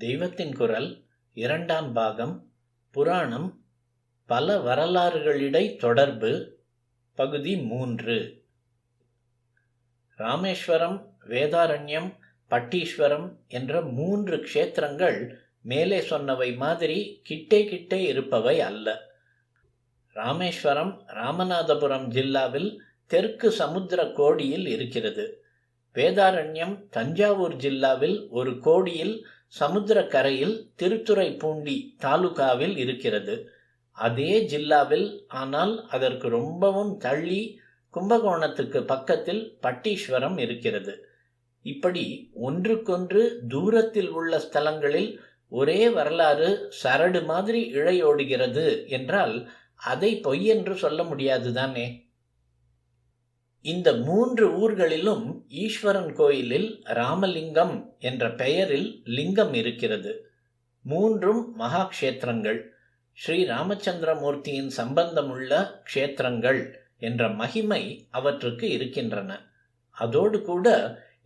தெய்வத்தின் குரல் இரண்டாம் பாகம் புராணம் பல வரலாறுகளிடை தொடர்பு பகுதி 3. ராமேஸ்வரம், வேதாரண்யம், பட்டீஸ்வரம் என்ற 3 க்ஷேத்திரங்கள் மேலே சொன்னவை மாதிரி கிட்டே கிட்டே இருப்பவை அல்ல. ராமேஸ்வரம் ராமநாதபுரம் ஜில்லாவில் தெற்கு சமுத்திர கோடியில் இருக்கிறது. வேதாரண்யம் தஞ்சாவூர் ஜில்லாவில் ஒரு கோடியில் சமுத்திர கரையில் திருத்துறைப்பூண்டி தாலுகாவில் இருக்கிறது. அதே ஜில்லாவில், ஆனால் அதற்கு ரொம்பவும் தள்ளி கும்பகோணத்துக்கு பக்கத்தில் பட்டீஸ்வரம் இருக்கிறது. இப்படி ஒன்றுக்கொன்று தூரத்தில் உள்ள ஸ்தலங்களில் ஒரே வரலாறு சரடு மாதிரி இழையோடுகிறது என்றால் அதை பொய்யென்று சொல்ல முடியாதுதானே. இந்த 3 ஊர்களிலும் ஈஸ்வரன் கோயிலில் ராமலிங்கம் என்ற பெயரில் லிங்கம் இருக்கிறது. 3ம் மகா க்ஷேத்திரங்கள், ஸ்ரீ ராமச்சந்திரமூர்த்தியின் சம்பந்தமுள்ள க்ஷேத்திரங்கள் என்ற மகிமை அவற்றுக்கு இருக்கின்றன. அதோடு கூட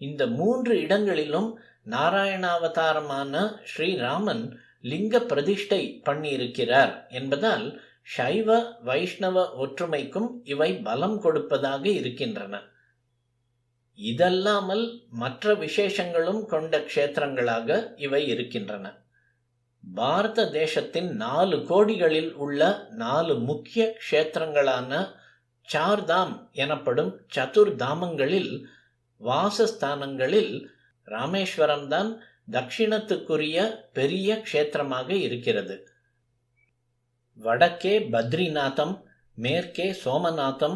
இந்த 3 இடங்களிலும் நாராயணாவதாரமான ஸ்ரீராமன் லிங்க பிரதிஷ்டை பண்ணியிருக்கிறார் என்பதால் சைவ வைஷ்ணவ ஒற்றுமைக்கும் இவை பலம் கொடுப்பதாக இருக்கின்றன. இதல்லாமல் மற்ற விசேஷங்களும் கொண்ட க்ஷேத்திரங்களாக இவை இருக்கின்றன. பாரத தேசத்தின் 4 கோடிகளில் உள்ள 4 முக்கிய க்ஷேத்திரங்களான சார்தாம் எனப்படும் சதுர்தாமங்களில் வாசஸ்தானங்களில் ராமேஸ்வரம்தான் தட்சிணத்துக்குரிய பெரிய க்ஷேத்திரமாக இருக்கிறது. வடக்கே பத்ரிநாதம், மேற்கே சோமநாதம்,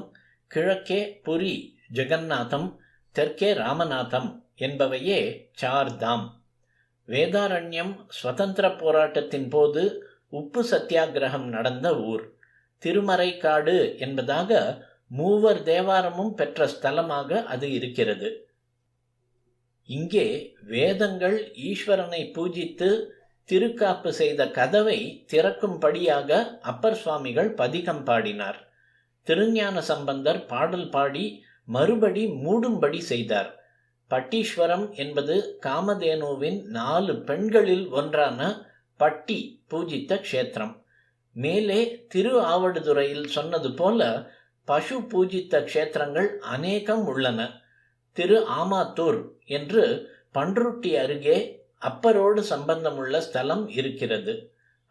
கிழக்கே புரி ஜெகநாதம், தெற்கே ராமநாதம் என்பவையே சார்தாம். வேதாரண்யம் சுதந்திர போராட்டத்தின் போது உப்பு சத்தியாகிரகம் நடந்த ஊர். திருமறைக்காடு என்பதாக 3 தேவாரமும் பெற்ற ஸ்தலமாக அது இருக்கிறது. இங்கே வேதங்கள் ஈஸ்வரனை பூஜித்து திருக்காப்பு செய்த கதவை திறக்கும்படியாக அப்பர் சுவாமிகள் பதிகம் பாடினார். திருஞான சம்பந்தர் பாடல் பாடி மறுபடி மூடும்படி செய்தார். பட்டீஸ்வரம் என்பது காமதேனுவின் 4 பெண்களில் ஒன்றான பட்டி பூஜித்த க்ஷேத்திரம். மேலே திரு ஆவடுதுறையில் சொன்னது போல பசு பூஜித்த க்ஷேத்திரங்கள் அநேகம் உள்ளன. திரு ஆமாத்தூர் என்று பன்ருட்டி அருகே அப்பரோடு சம்பந்தமுள்ள ஸ்தலம் இருக்கிறது.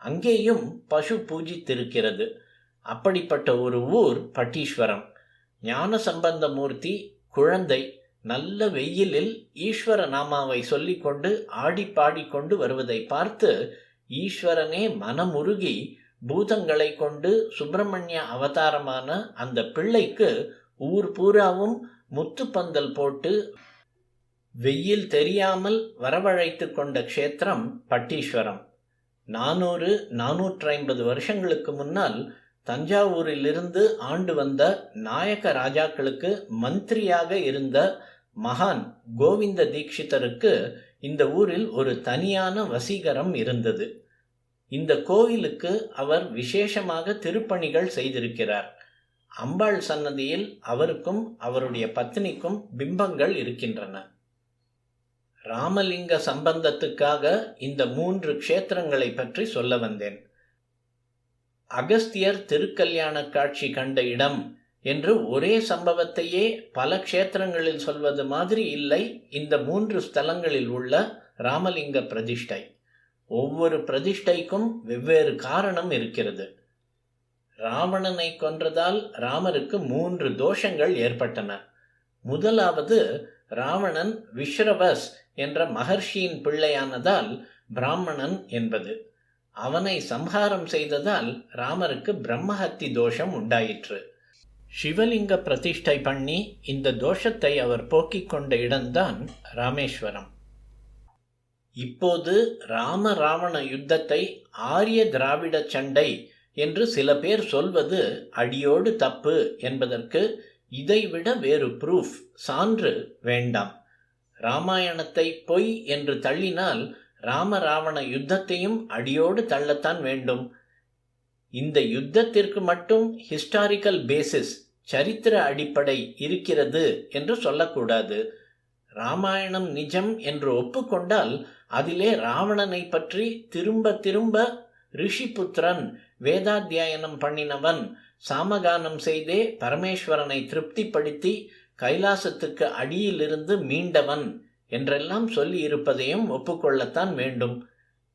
அங்கேயும் பசு பூஜித்திருக்கிறது. அப்படிப்பட்ட ஒரு ஊர் பட்டீஸ்வரம். ஞான சம்பந்தமூர்த்தி குழந்தை நல்ல வெயிலில் ஈஸ்வர நாமாவை சொல்லிக்கொண்டு ஆடி பாடிக்கொண்டு வருவதை பார்த்து ஈஸ்வரனே மனமுருகி பூதங்களை கொண்டு சுப்பிரமணிய அவதாரமான அந்த பிள்ளைக்கு ஊர் பூராவும் முத்துப்பந்தல் போட்டு வெயில் தெரியாமல் வரவழைத்து கொண்ட க்ஷேத்திரம் பட்டீஸ்வரம். 400-450 வருஷங்களுக்கு முன்னால் தஞ்சாவூரிலிருந்து ஆண்டு வந்த நாயக்க ராஜாக்களுக்கு மந்திரியாக இருந்த மகான் கோவிந்த தீட்சிதருக்கு இந்த ஊரில் ஒரு தனியான வசீகரம் இருந்தது. இந்த கோவிலுக்கு அவர் விசேஷமாக திருப்பணிகள் செய்திருக்கிறார். அம்பாள் சன்னதியில் அவருக்கும் அவருடைய பத்னிக்கும் பிம்பங்கள் இருக்கின்றன. ராமலிங்க சம்பந்தத்துக்காக இந்த 3 க்ஷேத்திரங்களை பற்றி சொல்ல வந்தேன். அகஸ்தியர் திருக்கல்யாண காட்சி கண்ட இடம் என்று ஒரே சம்பவத்தையே பல க்ஷேத்திரங்களில் சொல்வது மாதிரி இல்லை இந்த 3 ஸ்தலங்களில் உள்ள ராமலிங்க பிரதிஷ்டை. ஒவ்வொரு பிரதிஷ்டைக்கும் வெவ்வேறு காரணம் இருக்கிறது. ராவணனை கொன்றதால் ராமருக்கு 3 தோஷங்கள் ஏற்பட்டன. முதலாவது, ராவணன் விஸ்ரவஸ் என்ற மகர்ஷியின் பிள்ளையானதால் பிராமணன் என்பது. அவனை சம்ஹாரம் செய்ததால் ராமருக்கு பிரம்மஹத்தி தோஷம் உண்டாயிற்று. சிவலிங்க பிரதிஷ்டை பண்ணி இந்த தோஷத்தை அவர் போக்கிக் கொண்ட இடம்தான் ராமேஸ்வரம். இப்போது ராம ராவண யுத்தத்தை ஆரிய திராவிட சண்டை என்று சில பேர் சொல்வது அடியோடு தப்பு என்பதற்கு இதைவிட வேறு ப்ரூஃப், சான்று வேண்டாம். ராமாயணத்தை பொய் என்று தள்ளினால் ராம ராவண யுத்தத்தையும் அடியோடு தள்ளத்தான் வேண்டும். இந்த யுத்தத்திற்கு மட்டும் ஹிஸ்டாரிக்கல் பேசிஸ், சரித்திர அடிப்படை இருக்கிறது என்று சொல்லக்கூடாது. ராமாயணம் நிஜம் என்று ஒப்புக்கொண்டால் அதிலே ராவணனை பற்றி திரும்ப திரும்ப ரிஷிபுத்திரன், வேதாத்தியாயனம் பண்ணினவன், சாமகானம் செய்தே பரமேஸ்வரனை திருப்திப்படுத்தி கைலாசத்துக்கு அடியிலிருந்து மீண்டவன் என்றெல்லாம் சொல்லி இருப்பதையும் ஒப்புக்கொள்ளத்தான் வேண்டும்.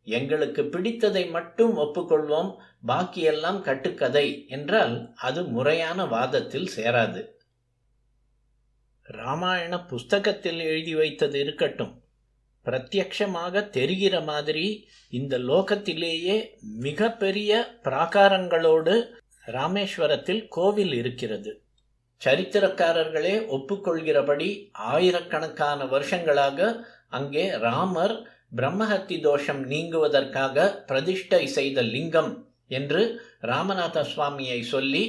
எங்களுக்கு பிடித்ததை மட்டும் ஒப்புக்கொள்வோம், பாக்கியெல்லாம் கட்டுக்கதை என்றால் அது முறையான வாதத்தில் சேராது. ராமாயண புஸ்தகத்தில் எழுதி வைத்தது இருக்கட்டும், பிரத்யக்ஷமாக தெரிகிற மாதிரி இந்த லோகத்திலேயே மிக பெரிய பிராகாரங்களோடு ராமேஸ்வரத்தில் கோவில் இருக்கிறது. சரித்திரக்காரர்களே ஒப்புக்கொள்கிறபடி ஆயிரக்கணக்கான வருஷங்களாக அங்கே ராமர் பிரம்மஹத்தி தோஷம் நீங்குவதற்காக பிரதிஷ்டை செய்த லிங்கம் என்று ராமநாத சுவாமியை சொல்லி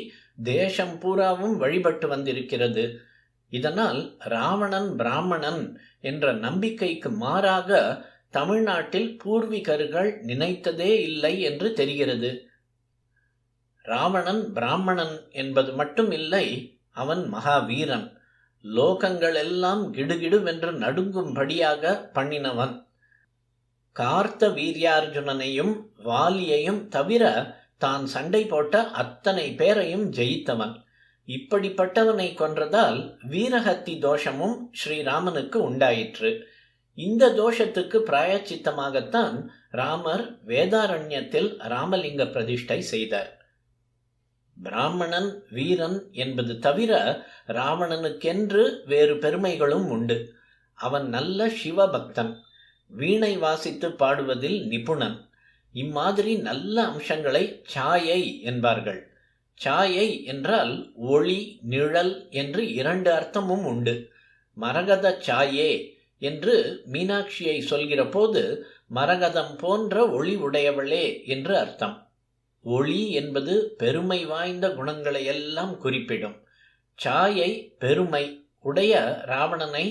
தேசம் பூராவும் வழிபட்டு வந்திருக்கிறது. இதனால் ராவணன் பிராமணன் என்ற நம்பிக்கைக்கு மாறாக தமிழ்நாட்டில் பூர்வீகர்கள் நினைத்ததே இல்லை என்று தெரிகிறது. ராவணன் பிராமணன் என்பது மட்டும் இல்லை, அவன் மகாவீரன். லோகங்கள் எல்லாம் கிடுகிடுவென்று நடுங்கும்படியாக பண்ணினவன். கார்த்த வீரியார்ஜுனனையும் வாலியையும் தவிர தான் சண்டை போட்ட அத்தனை பேரையும் ஜெயித்தவன். இப்படிப்பட்டவனை கொன்றதால் வீரஹத்தி தோஷமும் ஸ்ரீராமனுக்கு உண்டாயிற்று. இந்த தோஷத்துக்கு பிராயச்சித்தமாகத்தான் ராமர் வேதாரண்யத்தில் ராமலிங்க பிரதிஷ்டை செய்தார். பிராமணன் வீரன் என்பது தவிர ராவணனுக்கென்று வேறு பெருமைகளும் உண்டு. அவன் நல்ல சிவபக்தன், வீணை வாசித்து பாடுவதில் நிபுணன். இம்மாதிரி நல்ல அம்சங்களை சாயை என்பார்கள். சாயை என்றால் ஒளி, நிழல் என்று இரண்டு அர்த்தமும் உண்டு. மரகத சாயே என்று மீனாட்சியை சொல்கிற போது மரகதம் போன்ற ஒளி உடையவளே என்று அர்த்தம். ஒளி என்பது பெருமை வாய்ந்த குணங்களை எல்லாம் குறிப்பிடும். சாயை பெருமை உடைய ராவணனை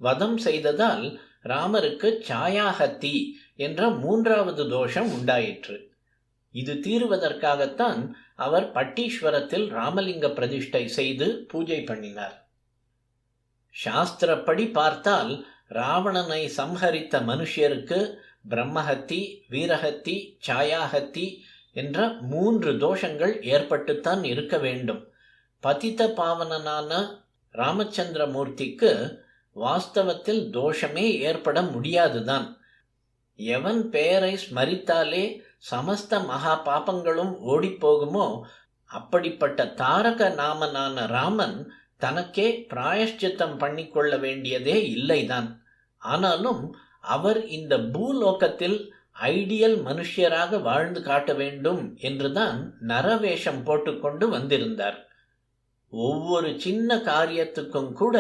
வதம் செய்ததால் ராமருக்கு சாயாஹத்தி என்ற மூன்றாவது தோஷம் உண்டாயிற்று. இது தீருவதற்காகத்தான் அவர் பட்டீஸ்வரத்தில் ராமலிங்க பிரதிஷ்டை செய்து பூஜை பண்ணினார். சாஸ்திரப்படி பார்த்தால் ராவணனை சம்ஹரித்த மனுஷருக்கு பிரம்மஹத்தி, வீரஹத்தி, சாயாஹத்தி என்ற மூன்று தோஷங்கள் ஏற்பட்டுத்தான் இருக்க வேண்டும். பதித பாவனனான ராமச்சந்திரமூர்த்திக்கு வாஸ்தவத்தில் தோஷமே ஏற்பட முடியாதுதான். எவன் பெயரை ஸ்மரித்தாலே சமஸ்த மகா பாபங்களும் ஓடிப்போகுமோ அப்படிப்பட்ட தாரக நாமனான ராமன் தனக்கே பிராயஷ்சித்தம் பண்ணிக்கொள்ள வேண்டியதே இல்லைதான். ஆனாலும் அவர் இந்த பூலோகத்தில் ஐடியல் மனுஷியராக வாழ்ந்து காட்ட வேண்டும் என்றுதான் நரவேஷம் போட்டுக்கொண்டு வந்திருந்தார். ஒவ்வொரு சின்ன காரியத்துக்கும் கூட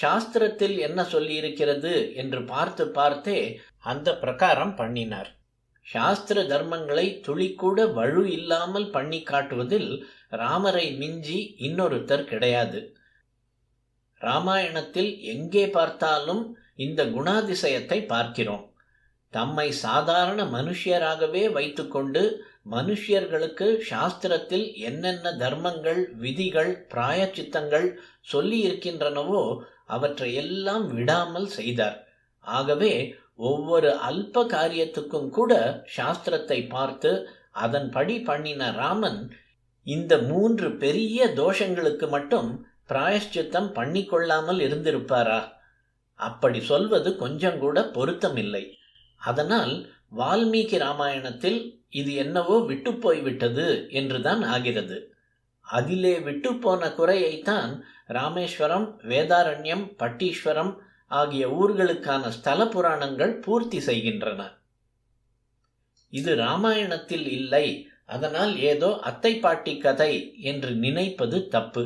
சாஸ்திரத்தில் என்ன சொல்லியிருக்கிறது என்று பார்த்து பார்த்தே அந்த பிரகாரம் பண்ணினார். சாஸ்திர தர்மங்களை துளிக்கூட வலு இல்லாமல் பண்ணி காட்டுவதில் ராமரை மிஞ்சி இன்னொருத்தர் கிடையாது. ராமாயணத்தில் எங்கே பார்த்தாலும் இந்த குணாதிசயத்தை பார்க்கிறோம். தம்மை சாதாரண மனுஷியராகவே வைத்துக்கொண்டு மனுஷியர்களுக்கு சாஸ்திரத்தில் என்னென்ன தர்மங்கள், விதிகள், பிராயச்சித்தங்கள் சொல்லி இருக்கின்றனவோ அவற்றை எல்லாம் விடாமல் செய்தார். ஆகவே ஒவ்வொரு அல்ப காரியத்துக்கும் கூட சாஸ்திரத்தை பார்த்து அதன்படி பண்ணின ராமன் இந்த மூன்று பெரிய தோஷங்களுக்கு மட்டும் பிராயஷ்சித்தம் பண்ணிக்கொள்ளாமல் இருந்திருப்பாரா? அப்படி சொல்வது கொஞ்சம் கூட பொருத்தமில்லை. அதனால் வால்மீகி ராமாயணத்தில் இது என்னவோ விட்டு போய்விட்டது என்றுதான் ஆகிறது. அதிலே விட்டு போன குறையைத்தான் ராமேஸ்வரம், வேதாரண்யம், பட்டீஸ்வரம் ஆகிய ஊர்களுக்கான ஸ்தல புராணங்கள் பூர்த்தி செய்கின்றன. இது ராமாயணத்தில் இல்லை, அதனால் ஏதோ அத்தை பாட்டி கதை என்று நினைப்பது தப்பு.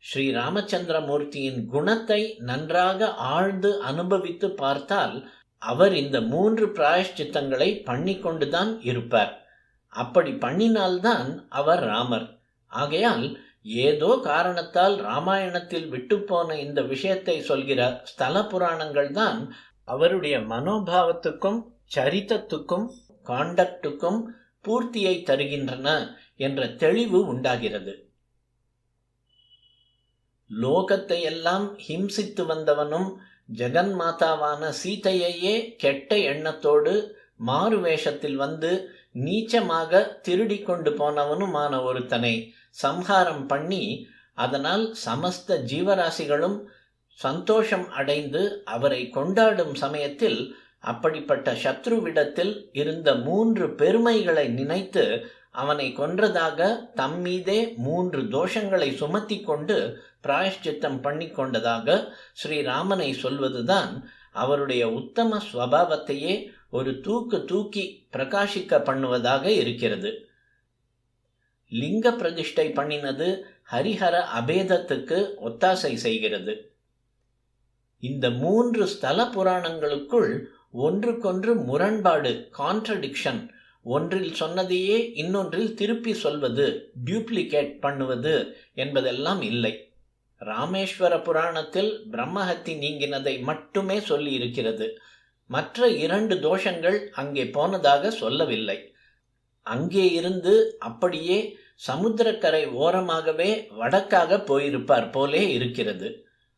ஸ்ரீ ராமச்சந்திரமூர்த்தியின் குணத்தை நன்றாக ஆழ்ந்து அனுபவித்து பார்த்தால் அவர் இந்த மூன்று பிராயஷ்சித்தங்களை பண்ணிக்கொண்டுதான் இருப்பார். அப்படி பண்ணினால்தான் அவர் ராமர். ஆகையால் ஏதோ காரணத்தால் ராமாயணத்தில் விட்டுப்போன இந்த விஷயத்தை சொல்கிற ஸ்தல புராணங்கள் தான் அவருடைய மனோபாவத்துக்கும் சரித்தத்துக்கும் காண்டக்டுக்கும் பூர்த்தியை தருகின்றன என்ற தெளிவு உண்டாகிறது. லோகத்தை எல்லாம் ஹிம்சித்து வந்தவனும் ஜெகன்மாதாவான சீதையையே கெட்ட எண்ணத்தோடு மாறு வேஷத்தில் வந்து நீச்சமாக திருடி கொண்டு போனவனுமான ஒருத்தனை சம்ஹாரம் பண்ணி அதனால் சமஸ்த ஜீவராசிகளும் சந்தோஷம் அடைந்து அவரை கொண்டாடும் சமயத்தில் அப்படிப்பட்ட சத்ருவிடத்தில் இருந்த 3 பெருமைகளை நினைத்து அவனை கொன்றதாக தம்மீதே 3 தோஷங்களை சுமத்தி கொண்டு பிராயஷ்சித்தம் பண்ணி கொண்டதாக ஸ்ரீராமனை சொல்வதுதான் அவருடைய உத்தம ஸ்வபாவத்தையே ஒரு தூக்கி பிரகாசிக்க பண்ணுவதாக இருக்கிறது. லிங்க பிரதிஷ்டை பண்ணினது ஹரிஹர அபேதத்துக்கு ஒத்தாசை செய்கிறது. இந்த 3 ஸ்தல புராணங்களுக்குள் ஒன்றுக்கொன்று முரண்பாடு, கான்ட்ரடிக்ஷன், ஒன்றில் சொன்னதையே இன்னொன்றில் திருப்பி சொல்வது, டியூப்ளிகேட் பண்ணுவது என்பதெல்லாம் இல்லை. ராமேஸ்வர புராணத்தில் பிரம்மஹத்தி நீங்கினதை மட்டுமே சொல்லி இருக்கிறது. மற்ற 2 தோஷங்கள் அங்கே போனதாக சொல்லவில்லை. அங்கே இருந்து அப்படியே சமுத்திரக்கரை ஓரமாகவே வடக்காக போயிருப்பார் போலே இருக்கிறது.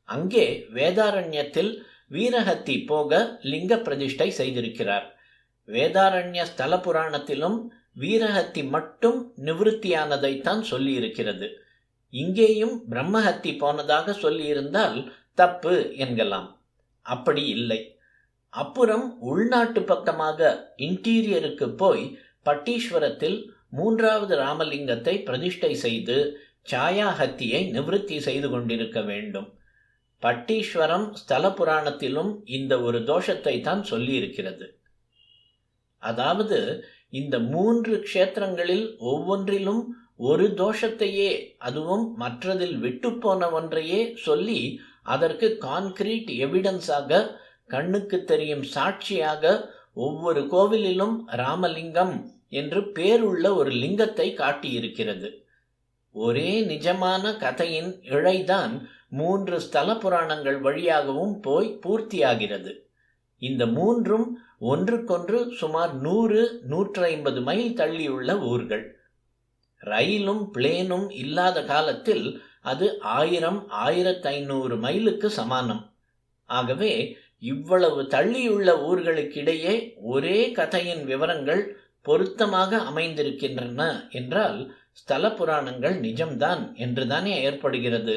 அங்கே வேதாரண்யத்தில் வீரஹத்தி போக லிங்க பிரதிஷ்டை செய்திருக்கிறார். வேதாரண்ய ஸ்தல புராணத்திலும் வீரஹத்தி மட்டும் நிவிருத்தியானதைத்தான் சொல்லியிருக்கிறது. இங்கேயும் பிரம்மஹத்தி போனதாக சொல்லியிருந்தால் தப்பு என்கலாம். அப்படி இல்லை. அப்புறம் உள்நாட்டு பக்கமாக இன்டீரியருக்கு போய் பட்டீஸ்வரத்தில் 3வது ராமலிங்கத்தை பிரதிஷ்டை செய்து சாயாஹத்தியை நிவிருத்தி செய்து கொண்டிருக்க வேண்டும். பட்டீஸ்வரம் ஸ்தல புராணத்திலும் இந்த ஒரு தோஷத்தை தான் சொல்லியிருக்கிறது. அதாவது இந்த 3 க்ஷேத்திரங்களில் ஒவ்வொன்றிலும் ஒரு தோஷத்தையே, அதுவும் மற்றதில் விட்டுப்போன ஒன்றையே சொல்லி அதற்கு கான்கிரீட் எவிடன்ஸாக, கண்ணுக்கு தெரியும் சாட்சியாக ஒவ்வொரு கோவிலிலும் ராமலிங்கம் என்று பேருள்ள ஒரு லிங்கத்தை காட்டியிருக்கிறது. ஒரே நிஜமான கதையின் இழைதான் 3 ஸ்தல புராணங்கள் வழியாகவும் போய் பூர்த்தியாகிறது. இந்த 3ம் ஒன்றுக்கொன்று சுமார் 100-150 மைல் தள்ளியுள்ள ஊர்கள். ரயிலும் பிளேனும் இல்லாத காலத்தில் அது 1000-1500 மைலுக்கு சமானம். ஆகவே இவ்வளவு தள்ளியுள்ள ஊர்களுக்கிடையே ஒரே கதையின் விவரங்கள் பொருத்தமாக அமைந்திருக்கின்றன என்றால் ஸ்தல புராணங்கள் நிஜம்தான் என்றுதானே ஏற்படுகிறது.